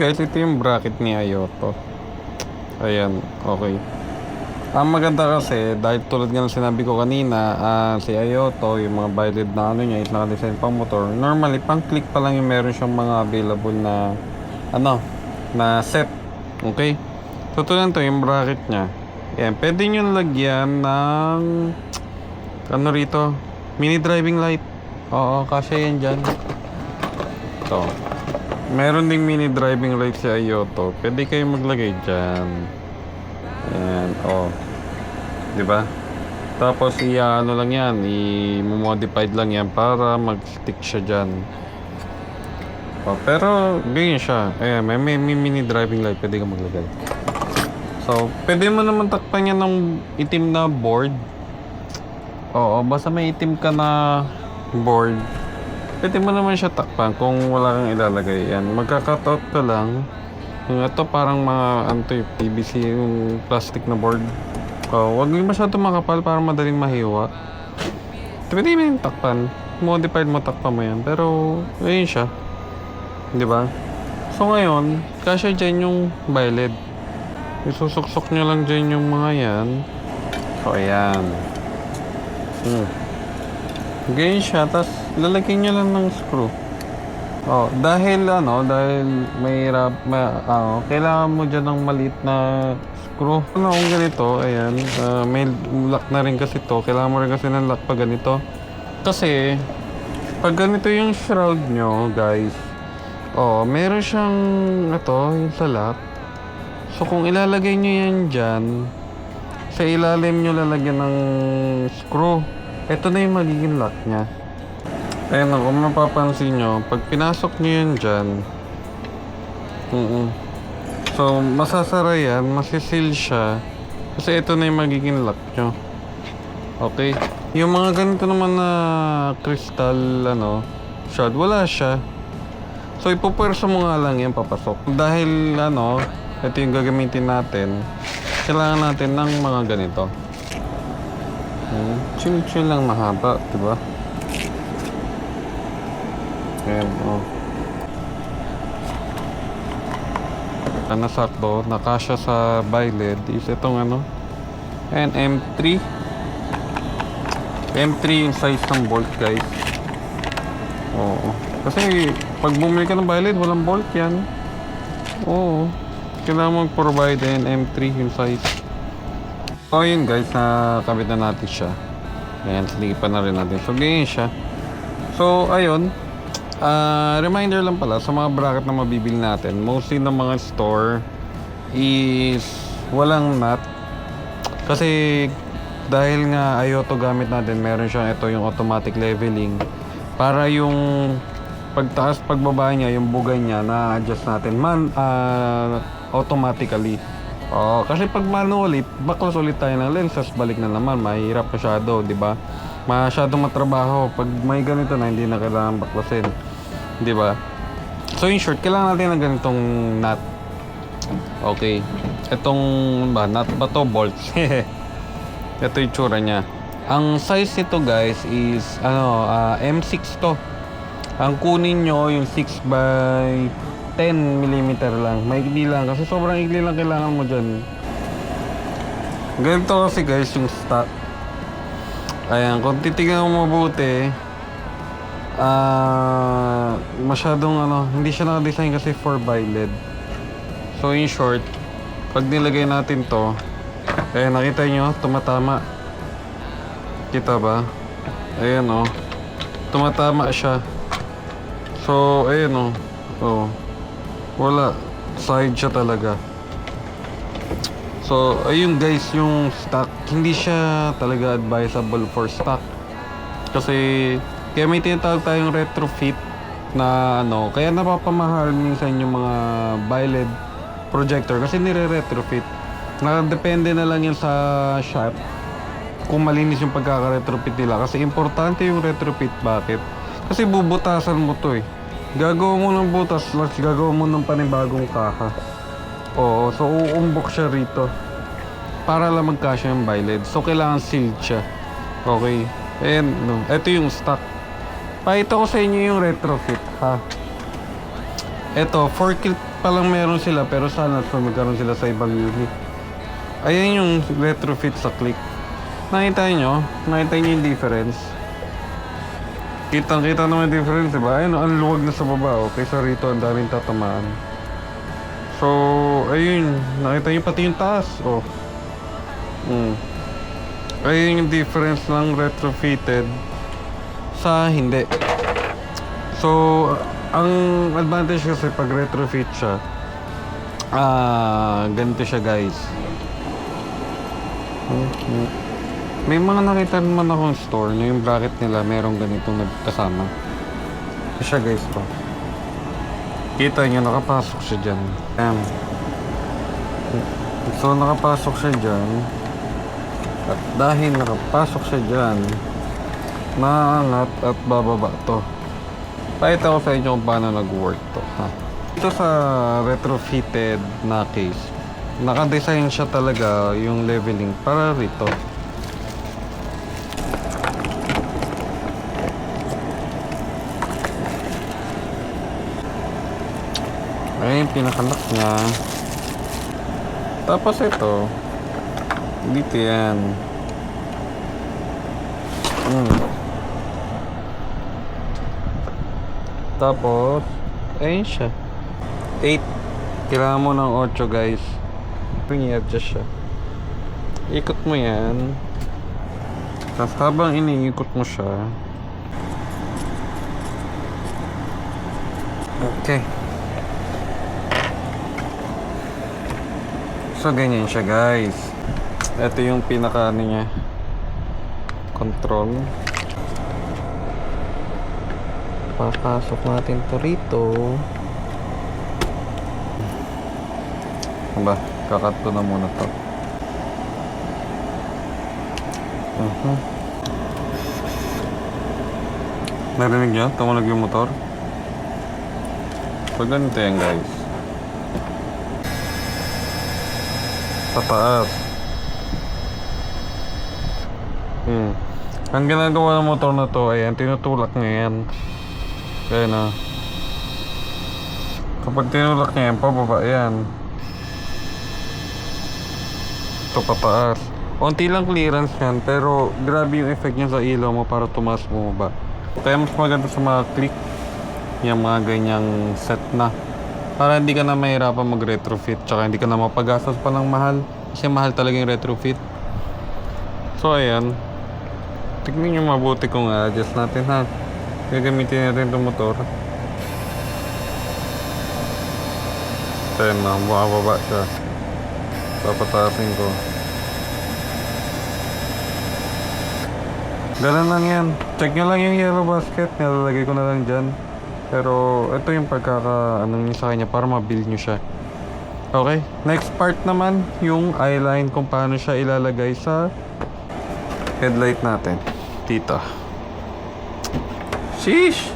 guys, ito yung bracket ni Ayoto. Ayan, okay. Ang maganda kasi, dahil tulad nga ng sinabi ko kanina, si Ayoto, yung mga valid na ano niya, is naka-design pang motor. Normally, pang click pa lang yung meron siyang mga available na, na set. Okay? So, tulad to, yung bracket niya. Ayan, pwede nyo lagyan ng, ano rito, mini driving light. Oo, kasya yan dyan. Ito. Meron ding mini driving light si Ayoto. Pwede kayo maglagay dyan. Ayan, oh. Diba? Tapos ano lang yan, i-modified lang yan para mag-stick siya dyan. Oh, pero ganyan siya. Ayan, may mini driving light. Pwede ka maglagay. So, pwede mo naman takpan yan ng itim na board. Oo, basta may itim ka na board. Pwede mo naman siya takpan kung wala kang ilalagay. Yan, magka-cut out ka lang. Yung ito parang mga PVC yung plastic na board. Huwag yung masyado makapal para madaling mahiwa. Pwede mo yung takpan. Modified mo, takpan mo yan. Pero, ayun siya. Di ba? So ngayon, kasya dyan yung violet. Isusuksok nyo lang dyan yung mga yan. So, ayan. Ganyan siya, tapos lalagyan nyo lang ng screw. Oh, dahil kailangan mo dyan ng maliit na screw. Kung ganito, ayan, may lock na rin kasi to. Kailangan mo rin kasi ng lock pa ganito. Kasi, pag ganito yung shroud nyo, guys, meron siyang, yung sa lock. So, kung ilalagay nyo yan dyan, sa ilalim nyo lalagyan ng screw. Ito na yung magiging lock niya. Ayan o, kung mapapansin nyo, pag pinasok nyo yan dyan, so, masasara yan, masisil siya, kasi ito na yung magiging lock nyo. Okay? Yung mga ganito naman na crystal, shroud, wala siya. So, ipupwersa mo nga lang yan papasok. Dahil, ito yung gagamitin natin, kailangan natin ng mga ganito. Chill lang mahaba, diba? Ayan, nasakto, nakasya sa violet is itong M3. M3 yung size ng bolt, guys. Oo. Kasi, pag bumili ka ng violet, walang bolt yan. Oo. Kailangan mag-provide din M3 yung size. So, yun guys, nakabit na natin siya. Ayan, silipan na rin natin. So, ganyan siya. So, ayun. Reminder lang pala sa mga bracket na mabibili natin. Mostly ng mga store is walang nut. Kasi, dahil nga Ayoto gamit natin, meron siyang ito yung automatic leveling. Para yung pagtaas, pagbaba niya, yung bugay niya, na-adjust natin automatically. Kasi pag manually, baklas ulit tayo ng lenses, balik na naman, mahirap masyado, di ba? Masyadong matrabaho. Pag may ganito na, hindi na kailangan baklasin, di ba? So in short, kailangan natin ng ganitong nut. Okay. Itong nut ba to? Bolts. Ito yung tsura niya. Ang size nito guys is M6 to. Ang kunin nyo yung 6 by 10 mm lang. Maigli lang. Kasi sobrang igli lang kailangan mo dyan. Ganito kasi guys yung stock. Ayan. Kung titignan mo mabuti, masyadong hindi siya naka-design kasi for violet. So in short, pag nilagay natin to, nakita nyo, tumatama. Kita ba? Ayan tumatama siya. So, ayan wala. Side siya talaga. So, ayun guys, yung stock, hindi siya talaga advisable for stock. Kasi, kaya may tinatawag tayong retrofit na kaya napapamahal minsan yung mga violet projector kasi nire-retrofit. Nakadepende na lang yan sa shop kung malinis yung pagkaka-retrofit nila. Kasi importante yung retrofit. Bakit? Kasi bubutasan mo to Gagawa mo ng butas, gagawa mo ng panibagong kaha. Oo, so uumbok siya rito para lang magkasya yung violet. So kailangan sealed siya. Okay. And ito yung stock. Pakita ko sa inyo yung retrofit, ha. Ito, pa lang meron sila, pero sana kung magkaroon sila sa ibang unit. Ayan yung retrofit sa Click. Nakita nyo? Nakita nyo yung difference? Kitang-kita naman yung difference, diba? Ayun, ang luwag na sa baba, oh. Kaysa rito, ang daming tatamaan. So, ayun. Nakita nyo pati yung taas, oh. Ayun yung difference ng retrofitted sa hindi. So, ang advantage kasi pag retrofit siya, ganito siya, guys. May mga nakita naman akong store na yung bracket nila merong ganitong nagkasama. Ito siya, guys, to. Kita nyo, nakapasok siya dyan. Ayan. So, nakapasok siya dyan. At dahil nakapasok siya dyan, naangat at bababa to. Pakita ko sa inyo kung paano nag-work to. Ha? Ito sa retrofitted na case, nakadesign siya talaga yung leveling para rito. Ayan yung pinakalock niya. Tapos ito, dito yan. Tapos, ayun siya. 8. Kailangan mo ng 8, guys. Ito i-adjust siya. Ikot mo yan. Tapos habang iniikot mo siya. Okay. So, ganyan siya, guys. Ito yung pinaka ano niya. Control. Papasok natin to rito. Aba, kakat ko na muna to. Narinig nyo? Tumunog yung motor. So, ganito yan, guys. Pataas. Ang ginagawa ng motor na to, ayan, tinutulak niya yan. Kaya na. Kapag tinulak niya yan, pababa yan. Ito pataas. Unti lang clearance yan, pero grabe yung effect niya sa ilaw mo para tumaas bumaba. Kaya mas maganda sa mga Click, yung mga ganyang set na. Para hindi ka na mahirapan mag-retrofit, tsaka hindi ka na mapagastos pa ng mahal. Kasi mahal talaga yung retrofit. So ayan. Tignan nyo mabuti kung adjust natin, ha. Gagamitin natin itong motor. Ayan na, bumababa siya. Papatasin ko. Ganun lang yan. Check nyo lang yung yellow basket. Nilalagay ko na lang dyan. Pero ito yung pagkaka-ano nyo sa kanya para ma-build nyo siya. Okay. Next part naman, yung eyeline kung paano siya ilalagay sa headlight natin. Dito. Sheesh!